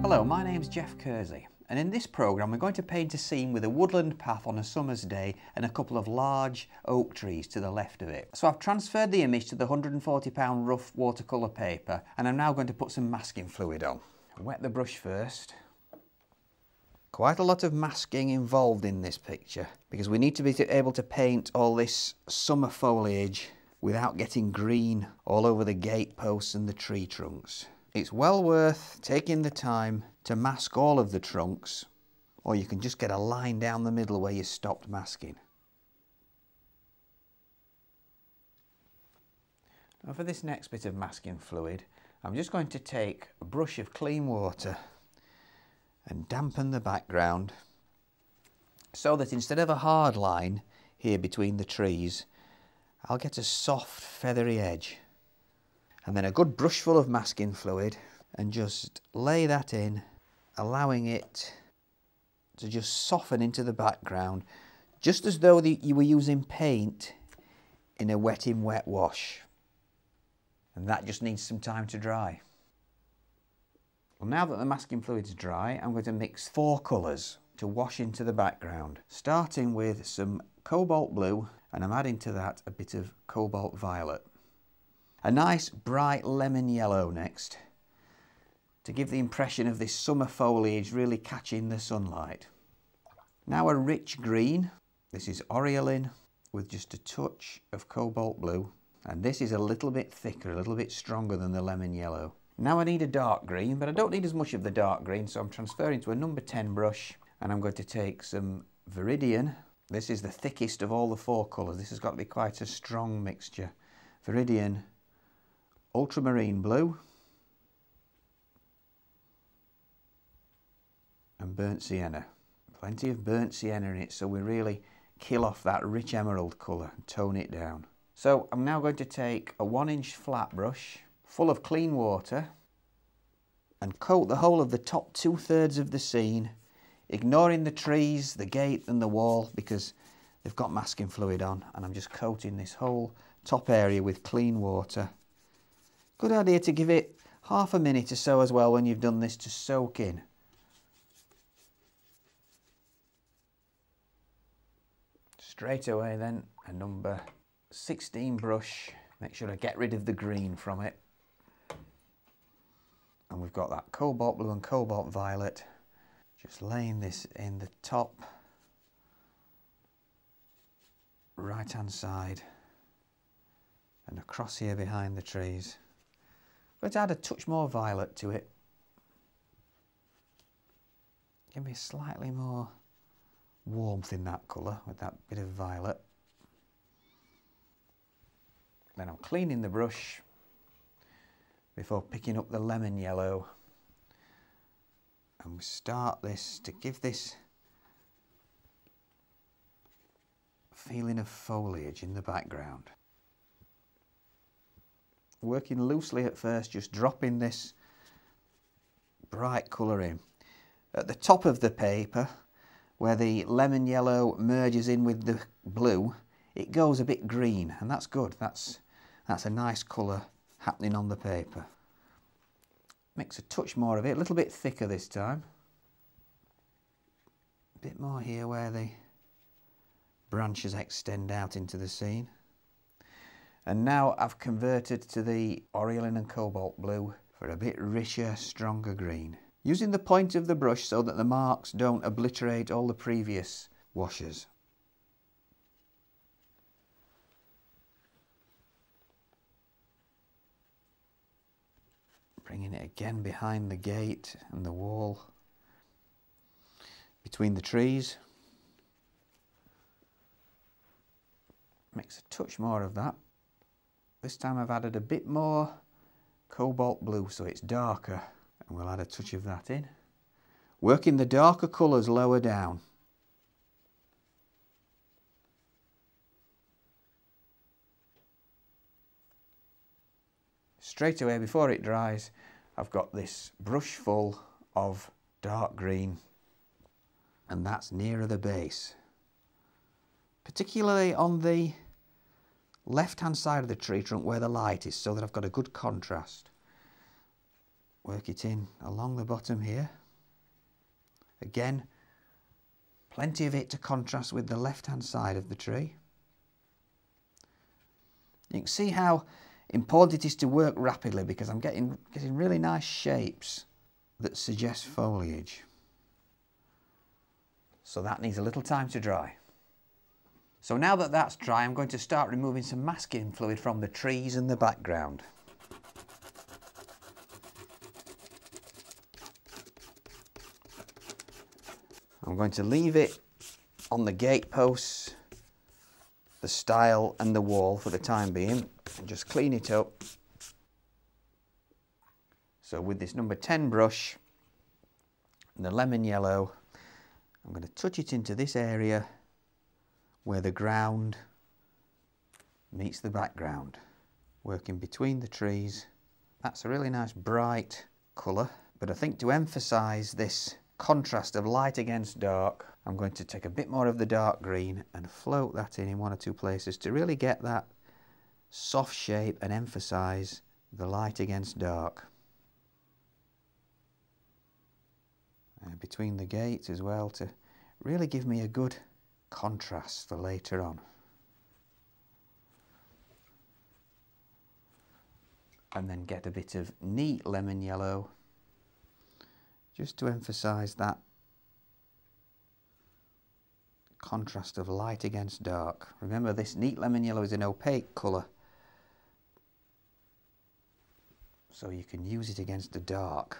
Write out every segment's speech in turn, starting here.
Hello, my name's Geoff Kersey, and in this programme we're going to paint a scene with a woodland path on a summer's day and a couple of large oak trees to the left of it. So I've transferred the image to the £140 rough watercolour paper, and I'm now going to put some masking fluid on. Wet the brush first. Quite a lot of masking involved in this picture because we need to be able to paint all this summer foliage without getting green all over the gate posts and the tree trunks. It's well worth taking the time to mask all of the trunks, or you can just get a line down the middle where you stopped masking. Now for this next bit of masking fluid, I'm just going to take a brush of clean water and dampen the background so that instead of a hard line here between the trees, I'll get a soft feathery edge. And then a good brush full of masking fluid and just lay that in, allowing it to just soften into the background, just as though you were using paint in a wet in wet wash. And that just needs some time to dry. Well, now that the masking fluid's dry, I'm going to mix 4 colours to wash into the background, starting with some cobalt blue, and I'm adding to that a bit of cobalt violet. A nice bright lemon yellow next, to give the impression of this summer foliage really catching the sunlight. Now a rich green. This is Oriolin with just a touch of cobalt blue, and this is a little bit thicker, a little bit stronger than the lemon yellow. Now I need a dark green, but I don't need as much of the dark green, so I'm transferring to a number 10 brush, and I'm going to take some Viridian. This is the thickest of all the 4 colours. This has got to be quite a strong mixture. Viridian, ultramarine blue, and burnt sienna. Plenty of burnt sienna in it, so we really kill off that rich emerald colour and tone it down. So I'm now going to take a 1-inch flat brush full of clean water and coat the whole of the top 2/3 of the scene, ignoring the trees, the gate and the wall because they've got masking fluid on, and I'm just coating this whole top area with clean water. Good idea to give it half a minute or so as well when you've done this to soak in. Straight away then, a number 16 brush. Make sure I get rid of the green from it. And we've got that cobalt blue and cobalt violet. Just laying this in the top right hand side and across here behind the trees. I'm going to add a touch more violet to it. Give me slightly more warmth in that colour with that bit of violet. Then I'm cleaning the brush before picking up the lemon yellow, and we start this to give this feeling of foliage in the background. Working loosely at first, just dropping this bright colour in. At the top of the paper, where the lemon yellow merges in with the blue, it goes a bit green, and that's good. That's a nice colour happening on the paper. Mix a touch more of it, a little bit thicker this time. A bit more here where the branches extend out into the scene. And now I've converted to the Oriolin and cobalt blue for a bit richer, stronger green. Using the point of the brush so that the marks don't obliterate all the previous washes. Bringing it again behind the gate and the wall, between the trees. Mix a touch more of that. This time I've added a bit more cobalt blue so it's darker, and we'll add a touch of that in. Working the darker colours lower down. Straight away before it dries, I've got this brush full of dark green, and that's nearer the base, particularly on the left hand side of the tree trunk where the light is, so that I've got a good contrast. work it in along the bottom here. Again, plenty of it to contrast with the left-hand side of the tree. You can see how important it is to work rapidly because I'm getting really nice shapes that suggest foliage. So that needs a little time to dry. So now that that's dry, I'm going to start removing some masking fluid from the trees and the background. I'm going to leave it on the gate posts, the stile and the wall for the time being, and just clean it up. So with this number 10 brush and the lemon yellow, I'm going to touch it into this area where the ground meets the background, working between the trees. That's a really nice bright colour, but I think to emphasise this contrast of light against dark, I'm going to take a bit more of the dark green and float that in one or two places to really get that soft shape and emphasise the light against dark. And between the gates as well to really give me a good contrast for later on. And then get a bit of neat lemon yellow just to emphasise that contrast of light against dark. Remember, this neat lemon yellow is an opaque colour, so you can use it against the dark.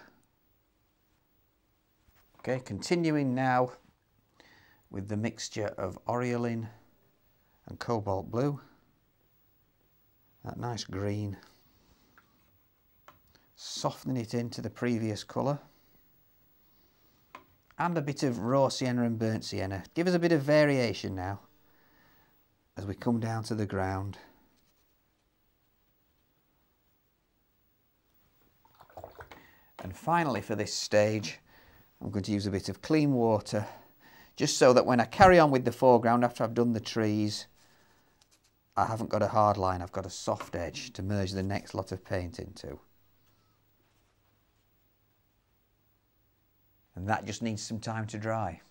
Okay, continuing now with the mixture of Oriolin and cobalt blue, that nice green, softening it into the previous colour, and a bit of raw sienna and burnt sienna. Give us a bit of variation now as we come down to the ground. And finally, for this stage, I'm going to use a bit of clean water, just so that when I carry on with the foreground after I've done the trees, I haven't got a hard line, I've got a soft edge to merge the next lot of paint into. And that just needs some time to dry.